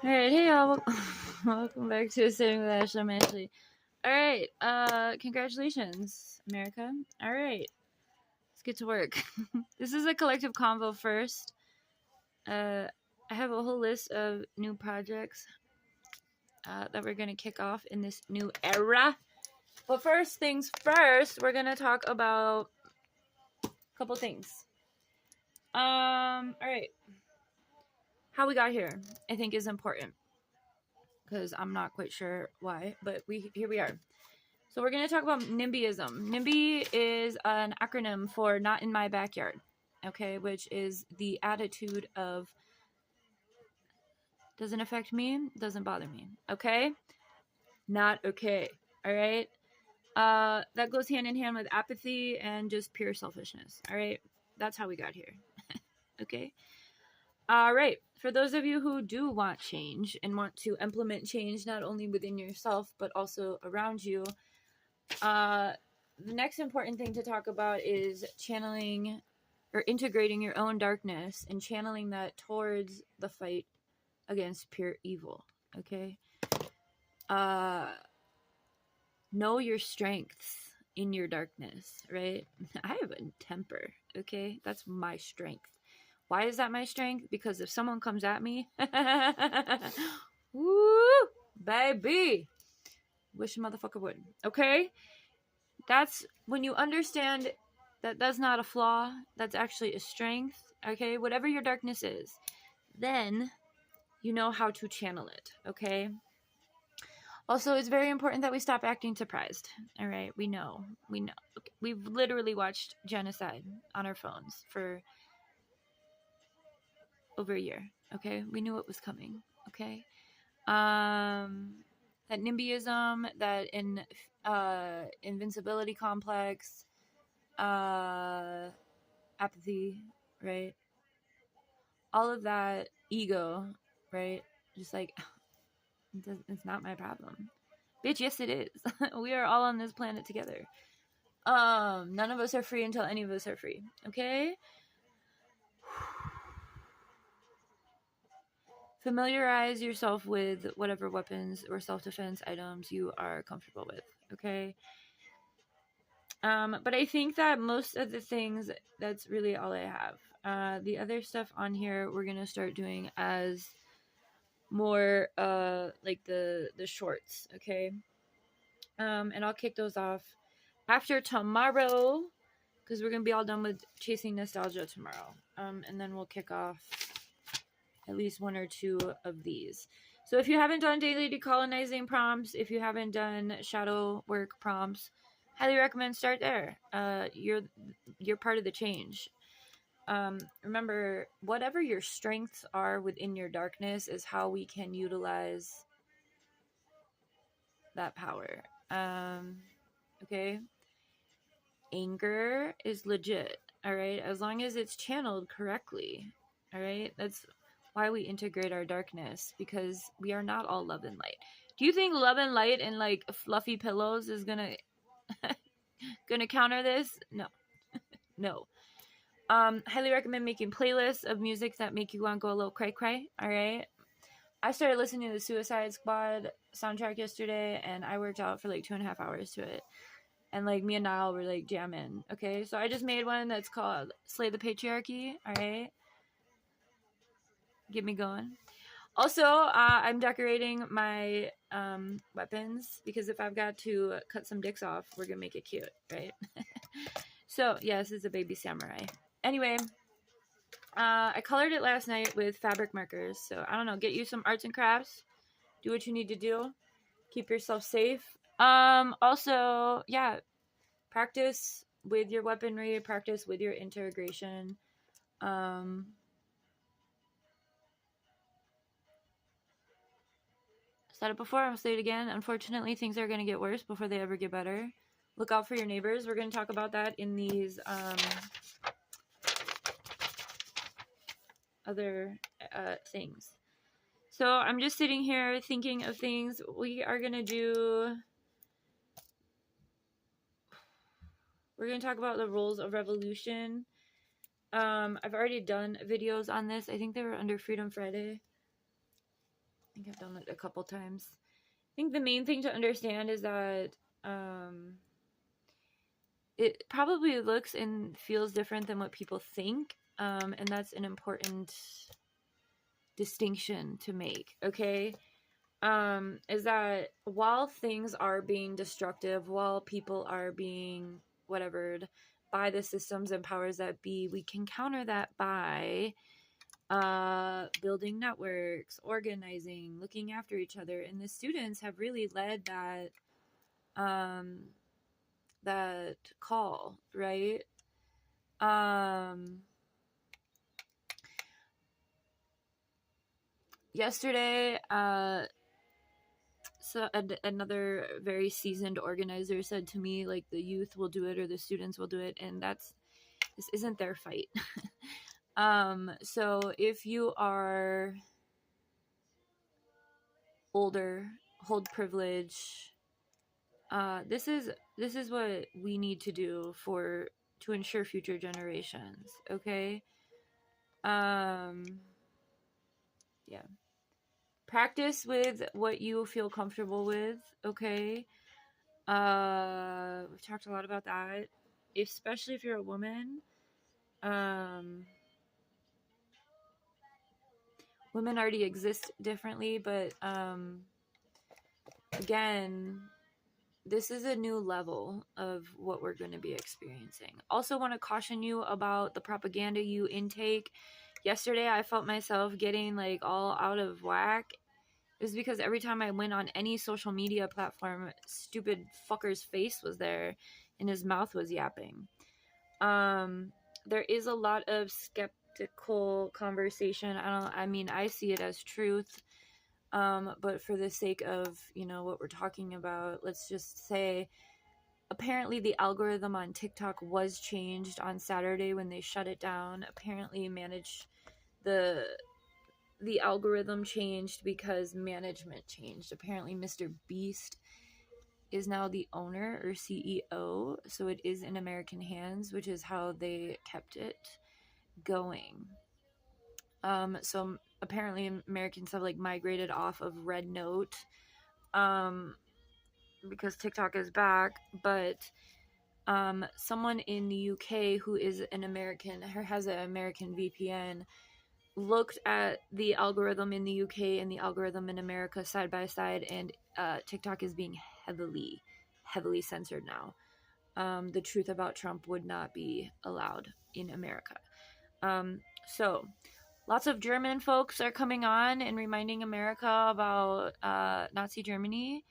Alright, hey y'all. Welcome back to Sitting with Ashley. I'm Ashley. Alright, congratulations, America. Alright, let's get to work. This is a collective convo first. I have a whole list of new projects that we're gonna kick off in this new era. But first things first, we're gonna talk about a couple things. Alright. How we got here, I think, is important. Because I'm not quite sure why, but here we are. So we're going to talk about NIMBYism. NIMBY is an acronym for not in my backyard, okay, which is the attitude of doesn't affect me, doesn't bother me, okay? Not okay, all right? That goes hand in hand with apathy and just pure selfishness, all right? That's how we got here, okay? All right. For those of you who do want change and want to implement change not only within yourself but also around you, the next important thing to talk about is channeling or integrating your own darkness and channeling that towards the fight against pure evil. Okay? Know your strengths in your darkness, right? I have a temper, okay? That's my strength. Why is that my strength? Because if someone comes at me, woo, baby, wish a motherfucker would, okay? That's when you understand that that's not a flaw, that's actually a strength, okay? Whatever your darkness is, then you know how to channel it, okay? Also, it's very important that we stop acting surprised, all right? We know. Okay. We've literally watched genocide on our phones for over a year, okay? We knew it was coming, okay? That NIMBYism, that invincibility complex, apathy, right? All of that ego, right? Just like, it's not my problem. Bitch, yes it is. We are all on this planet together. None of us are free until any of us are free, okay? Familiarize yourself with whatever weapons or self-defense items you are comfortable with, okay? But I think that most of the things, that's really all I have. The other stuff on here we're gonna start doing as more like the shorts, okay? And I'll kick those off after tomorrow because we're gonna be all done with chasing nostalgia tomorrow. And then we'll kick off at least one or two of these. So if you haven't done daily decolonizing prompts, if you haven't done shadow work prompts, highly recommend start there. You're part of the change. Remember, whatever your strengths are within your darkness is how we can utilize that power. Okay? Anger is legit, all right? As long as it's channeled correctly, all right? That's why we integrate our darkness, because we are not all love and light. Do you think love and light and like fluffy pillows is gonna counter this? No. No. Highly recommend making playlists of music that make you want to go a little cray cray, all right? I started listening to the Suicide Squad soundtrack yesterday, and I worked out for like 2.5 hours to it. And like me and Niall were like jamming, okay? So I just made one that's called Slay the Patriarchy, all right? Get me going. Also, I'm decorating my weapons because if I've got to cut some dicks off, we're gonna make it cute, right? So, yes, it's a baby samurai. Anyway, I colored it last night with fabric markers. So, I don't know, get you some arts and crafts. Do what you need to do. Keep yourself safe. Also, yeah, practice with your weaponry, practice with your integration. Said it before, I'll say it again. Unfortunately, things are going to get worse before they ever get better. Look out for your neighbors. We're going to talk about that in these other things. So I'm just sitting here thinking of things we are going to do. We're going to talk about the rules of revolution. I've already done videos on this. I think they were under Freedom Friday. think I've done it a couple times. I think the main thing to understand is that it probably looks and feels different than what people think, and that's an important distinction to make, okay? Is that while things are being destructive, while people are being whatevered by the systems and powers that be, we can counter that by building networks, organizing, looking after each other. And the students have really led that call, right? Yesterday, so another very seasoned organizer said to me, like, the youth will do it or the students will do it, and this isn't their fight. So if you are older, hold privilege, this is what we need to do to ensure future generations, okay? Yeah. Practice with what you feel comfortable with, okay? We've talked a lot about that, especially if you're a woman. Women already exist differently, but again, this is a new level of what we're going to be experiencing. Also want to caution you about the propaganda you intake. Yesterday, I felt myself getting like all out of whack. It was because every time I went on any social media platform, stupid fucker's face was there and his mouth was yapping. There is a lot of skeptical conversation. I see it as truth. But for the sake of, what we're talking about, let's just say apparently the algorithm on TikTok was changed on Saturday when they shut it down. Apparently the algorithm changed because management changed. Apparently Mr. Beast is now the owner or CEO, so it is in American hands, which is how they kept it going. So apparently Americans have like migrated off of Red Note because TikTok is back, but someone in the UK who is an American, has an American VPN, looked at the algorithm in the UK and the algorithm in America side by side, and TikTok is being heavily censored now. The truth about Trump would not be allowed in America. So lots of German folks are coming on and reminding America about Nazi Germany.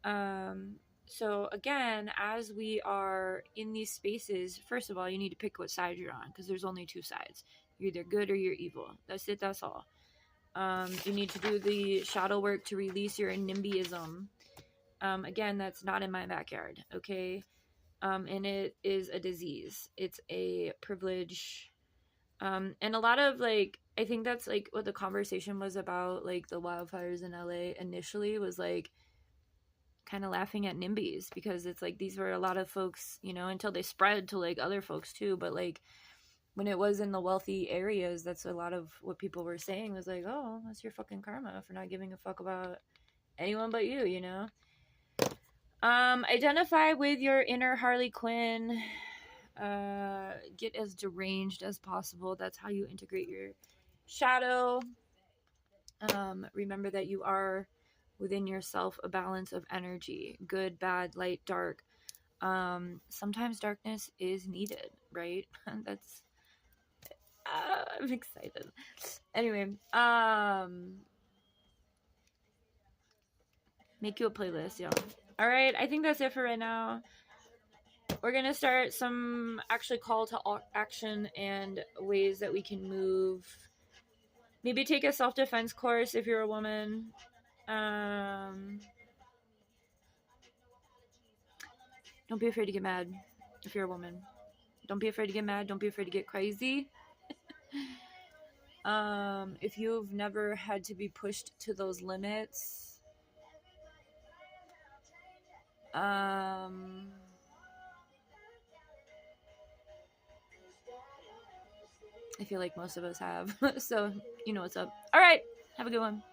So again, as we are in these spaces, first of all, you need to pick what side you're on, because there's only two sides. You're either good or you're evil. That's it. That's all. You need to do the shadow work to release your NIMBYism. Again, that's not in my backyard, okay? And it is a disease. It's a privilege. And a lot of, like, I think that's, like, what the conversation was about, like, the wildfires in LA initially was, like, kind of laughing at NIMBYs, because it's, like, these were a lot of folks, until they spread to, like, other folks, too, but, like, when it was in the wealthy areas, that's a lot of what people were saying was, like, oh, that's your fucking karma for not giving a fuck about anyone but you, Identify with your inner Harley Quinn. Get as deranged as possible. That's how you integrate your shadow. Remember that you are within yourself a balance of energy, good, bad, light, dark. Sometimes darkness is needed, right? That's I'm excited. Anyway, make you a playlist, y'all. All right, I think that's it for right now. We're gonna start some actually call to action and ways that we can move. Maybe take a self-defense course if you're a woman. Don't be afraid to get mad if you're a woman. Don't be afraid to get mad. Don't be afraid to get crazy. If you've never had to be pushed to those limits, I feel like most of us have. So, you know what's up. All right. Have a good one.